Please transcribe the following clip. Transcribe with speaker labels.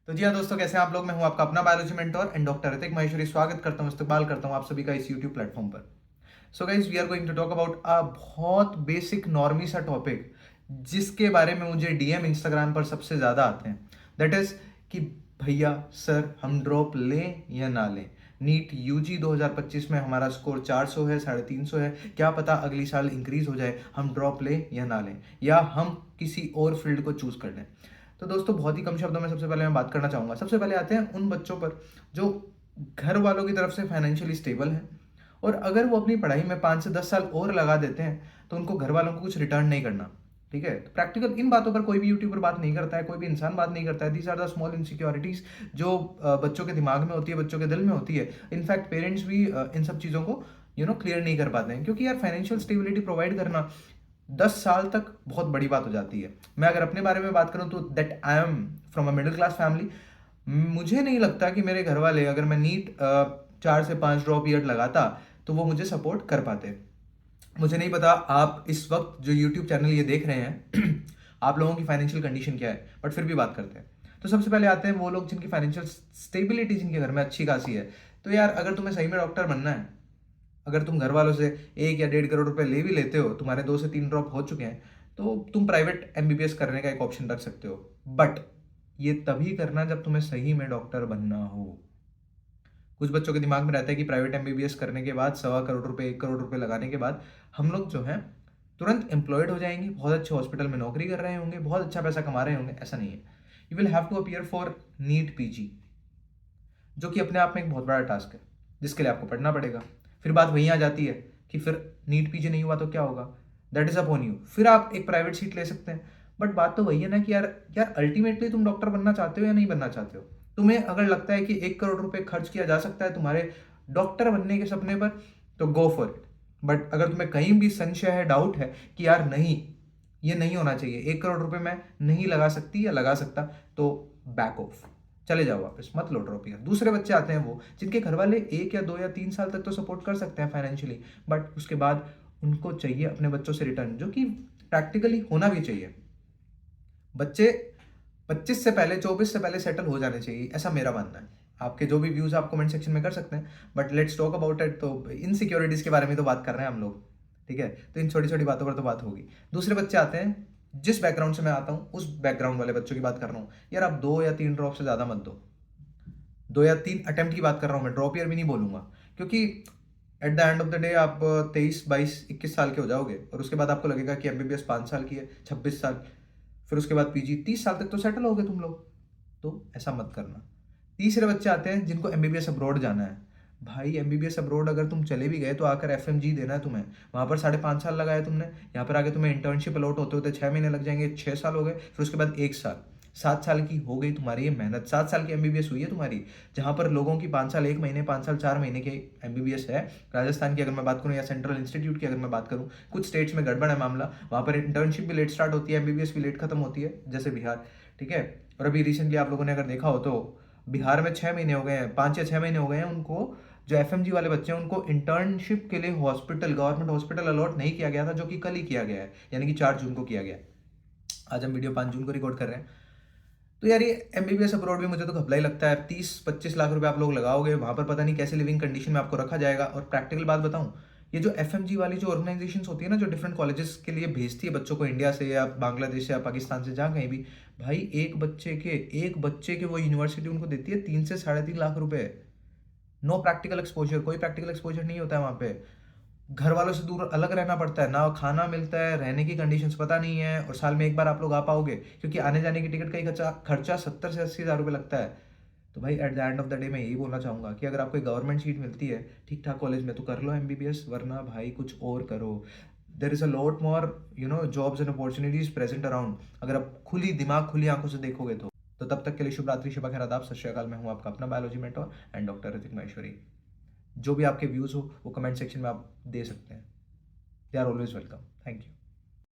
Speaker 1: तो जी हाँ दोस्तों, कैसे हैं आप लोग। मैं हूं आपका अपना biology mentor and doctor Hrithik Maheshwari. स्वागत करता हूं, इस्तकबाल करता हूं आप सभी का इस यूट्यूब प्लेटफॉर्म पर। So guys, we are going to talk about a बहुत बेसिक नॉर्मी सा टॉपिक, जिसके बारे में मुझे डीएम इंस्टाग्राम पर सबसे ज़्यादा आते हैं। दैट इज़ कि भैया सर, हम ड्रॉप लें या ना लें। नीट यूजी 2025 में हमारा स्कोर 400 है, 350 है। क्या पता अगली साल इंक्रीज हो जाए, हम ड्रॉप लें या ना लें, या हम किसी और फील्ड को चूज कर लें। तो दोस्तों, बहुत ही कम शब्दों में सबसे पहले मैं बात करना चाहूँगा। सबसे पहले आते हैं उन बच्चों पर जो घर वालों की तरफ से फाइनेंशियली स्टेबल हैं, और अगर वो अपनी पढ़ाई में 5 से 10 साल और लगा देते हैं तो उनको घर वालों को कुछ रिटर्न नहीं करना। ठीक है, तो प्रैक्टिकल इन बातों पर कोई भी यूट्यूबर बात नहीं करता है, कोई भी इंसान बात नहीं करता है। These are the small insecurities जो बच्चों के दिमाग में होती है, बच्चों के दिल में होती है। इनफैक्ट पेरेंट्स भी इन सब चीज़ों को क्लियर नहीं कर पाते हैं, क्योंकि यार फाइनेंशियल स्टेबिलिटी प्रोवाइड करना 10 साल तक बहुत बड़ी बात हो जाती है। मैं अगर अपने बारे में बात करूं तो that I am from a middle class family. मुझे नहीं लगता कि मेरे घर वाले, अगर मैं नीट 4 से 5 ड्रॉप ईयर लगाता, तो वो मुझे सपोर्ट कर पाते। मुझे नहीं पता आप इस वक्त जो यूट्यूब चैनल ये देख रहे हैं आप लोगों की फाइनेंशियल कंडीशन क्या है, बट फिर भी बात करते हैं। तो सबसे पहले आते हैं वो लोग जिनकी फाइनेंशियल स्टेबिलिटी, जिनके घर में अच्छी खासी है। तो यार, अगर तुम्हें सही में डॉक्टर बनना है, अगर तुम घर वालों से 1 या 1.5 करोड़ रुपए ले भी लेते हो, तुम्हारे 2 से 3 ड्रॉप हो चुके हैं, तो तुम प्राइवेट एमबीबीएस करने का एक ऑप्शन रख सकते हो। बट ये तभी करना जब तुम्हें सही में डॉक्टर बनना हो। कुछ बच्चों के दिमाग में रहता है कि प्राइवेट एमबीबीएस करने के बाद 1.25 करोड़ रुपए, 1 करोड़ रुपए लगाने के बाद हम लोग जो है तुरंत एम्प्लॉयड हो जाएंगे, बहुत अच्छे हॉस्पिटल में नौकरी कर रहे होंगे, बहुत अच्छा पैसा कमा रहे होंगे। ऐसा नहीं है। You will have to appear for NEET PG, जो कि अपने आप में एक बहुत बड़ा टास्क है, जिसके लिए आपको पढ़ना पड़ेगा। फिर बात वहीं आ जाती है कि फिर नीट पीजी नहीं हुआ तो क्या होगा। That is upon you. फिर आप एक प्राइवेट सीट ले सकते हैं। बट बात तो वही है ना कि यार यार अल्टीमेटली तुम डॉक्टर बनना चाहते हो या नहीं बनना चाहते हो। तुम्हें अगर लगता है कि 1 करोड़ रुपए खर्च किया जा सकता है तुम्हारे डॉक्टर बनने के सपने पर, तो गो फॉर इट। बट अगर तुम्हें कहीं भी संशय है, डाउट है कि यार नहीं, ये नहीं होना चाहिए, 1 करोड़ रुपए मैं नहीं लगा सकती या लगा सकता, तो बैक ऑफ, चले जाओ वापस, मत लो ड्रॉप ईयर। दूसरे बच्चे आते हैं वो जिनके घर वाले 1 या 2 या 3 साल तक तो सपोर्ट कर सकते हैं फाइनेंशियली, बट उसके बाद उनको चाहिए अपने बच्चों से रिटर्न, जो कि प्रैक्टिकली होना भी चाहिए। बच्चे 25 से पहले, 24 से पहले सेटल हो जाने चाहिए, ऐसा मेरा मानना है। आपके जो भी व्यूज आप कमेंट सेक्शन में कर सकते हैं, but let's talk about it. तो इनसिक्योरिटीज के बारे में तो बात कर रहे हैं हम लोग, ठीक है। तो इन छोटी छोटी बातों पर तो बात होगी। दूसरे बच्चे आते हैं, जिस बैकग्राउंड से मैं आता हूँ उस बैकग्राउंड वाले बच्चों की बात कर रहा हूँ। यार आप 2 या 3 ड्रॉप से ज्यादा मत दो। 2 या 3 अटेम्प्ट की बात कर रहा हूँ मैं, ड्रॉप ईयर भी नहीं बोलूंगा। क्योंकि at the end of the day आप 23, 22, 21 साल के हो जाओगे, और उसके बाद आपको लगेगा कि एमबीबीएस 5 साल की है, 26 साल, फिर उसके बाद पीजी 30 साल तक तो सेटल हो गए तुम लोग। तो ऐसा मत करना। तीसरे बच्चे आते हैं जिनको एमबीबीएस अब्रॉड जाना है। भाई एमबीबीएस अब्रॉड अगर तुम चले भी गए तो आकर एफएमजी देना है तुम्हें। वहां पर 5.5 साल लगाया तुमने, यहाँ पर आगे तुम्हें इंटर्नशिप अलॉट होते होते 6 महीने लग जाएंगे, 6 साल हो गए, फिर उसके बाद 1 साल। 7 साल की हो गई तुम्हारी ये मेहनत, 7 साल की एमबीबीएस हुई है तुम्हारी। जहां पर लोगों की 5 साल 1 महीने, 5 साल 4 महीने के एमबीबीएस है। राजस्थान की अगर मैं बात करूँ, या सेंट्रल इंस्टीट्यूट की अगर मैं बात करूँ, कुछ स्टेट्स में गड़बड़ है मामला, वहां पर इंटर्नशिप भी लेट स्टार्ट होती है, एमबीबीएस भी लेट खत्म होती है, जैसे बिहार। ठीक है। और अभी रिसेंटली आप लोगों ने अगर देखा हो तो बिहार में 6 महीने हो गए हैं, 5 या 6 महीने हो गए हैं उनको, जो एफएमजी वाले बच्चे हैं उनको इंटर्नशिप के लिए हॉस्पिटल, गवर्नमेंट हॉस्पिटल अलॉट नहीं किया गया था, जो कि कल ही किया गया है, यानी कि 4 जून को किया गया है। आज हम वीडियो 5 जून को रिकॉर्ड कर रहे हैं। तो यार ये एमबीबीएस अब्रॉड भी मुझे तो घपला ही लगता है। 30-25 लाख रुपए आप लोग लगाओगे, वहां पर पता नहीं कैसे लिविंग कंडीशन में आपको रखा जाएगा। और प्रैक्टिकल बात बताऊं, ये जो एफएमजी वाली जो ऑर्गेनाइजेशन होती है ना, जो डिफरेंट कॉलेजेस के लिए भेजती है बच्चों को, इंडिया से या बांग्लादेश से या पाकिस्तान से, जहाँ कहीं भी, भाई एक बच्चे के वो यूनिवर्सिटी उनको देती है 3 से 3.5 लाख रुपए। नो प्रैक्टिकल एक्सपोजर, कोई प्रैक्टिकल एक्सपोजर नहीं होता है वहाँ पे। घर वालों से दूर अलग रहना पड़ता है, ना खाना मिलता है, रहने की कंडीशंस पता नहीं है, और साल में एक बार आप लोग आ पाओगे, क्योंकि आने जाने की टिकट का ही खर्चा खर्चा 70 से 80 हज़ार रुपये लगता है। तो भाई at the end of the day मैं यही बोलना चाहूँगा कि अगर आपको गवर्नमेंट सीट मिलती है ठीक ठाक कॉलेज में, तो कर लो एमबीबीएस, वरना भाई कुछ और करो। There is a lot more jobs and opportunities present around, अगर आप खुली दिमाग, खुली आंखों से देखोगे तो तब तक के लिए शुभ रात्रि, शुभ खैर, आदाब, सत श्री अकाल। मैं हूँ आपका अपना biology mentor and doctor Hrithik Maheshwari. जो भी आपके व्यूज़ हो वो कमेंट सेक्शन में आप दे सकते हैं। They are always welcome. Thank you.